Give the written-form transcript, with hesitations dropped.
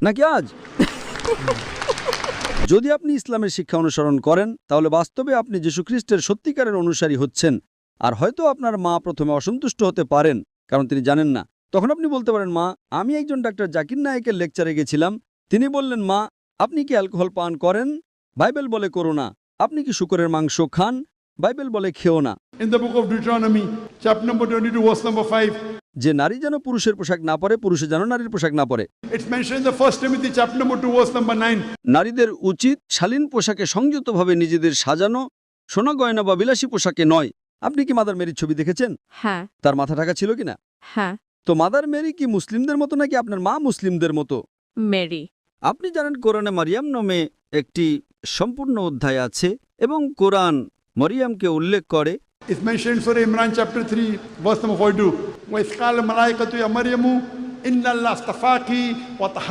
নাকি আজ? যদি আপনি ইসলামের শিক্ষা অনুসরণ করেন তাহলে বাস্তবে আপনি যীশু খ্রিস্টের সত্যিকারের অনুসারী হচ্ছেন। আর হয়তো আপনার মা প্রথমে অসন্তুষ্ট হতে পারেন, কারণ তিনি জানেন না। তখন আপনি বলতে পারেন, মা, আমি একজন ডাক্তার জাকির নায়েকের লেকচারে গেছিলাম। তিনি বললেন, মা, আপনি কি অ্যালকোহল পান করেন? বাইবেল বলে করো না। আপনি কি শূকরের মাংস খান? বাইবেল বলে খেও না। In the book of Deuteronomy, chapter number 22, verse number 5, যে নারী যেন পুরুষের পোশাক না পরে, পুরুষে যেন নারীর পোশাক না পরে। it's mentioned in the 1 Timothy, chapter number 2, verse number 9. নারীদের উচিত শালীন পোশাকে সংযতভাবে নিজেদের সাজানো, সোনা গয়না বা বিলাসী পোশাকে নয়। আপনি কি মাদার মেরির ছবি দেখেছেন? হ্যাঁ তার মাথা ঢাকা ছিল কিনা? হ্যাঁ। তো মাদার মেরি কি মুসলিমদের মতো নাকি আপনার মা মুসলিমদের মতো? মেরি। আপনি জানেন কোরআনে মারিয়াম নামে একটি সম্পূর্ণ অধ্যায় আছে এবং কোরআন মরিয়ামকে উল্লেখ করে। It's mentioned in Surah Imran, chapter 3, verse number 42. وَإِذْ قَالَ الْمَلَائِكَةُ يَا مَرْيَمُ إِنَّ اللَّهَ اصْطَفَاكِ وَطَهَّرَكِ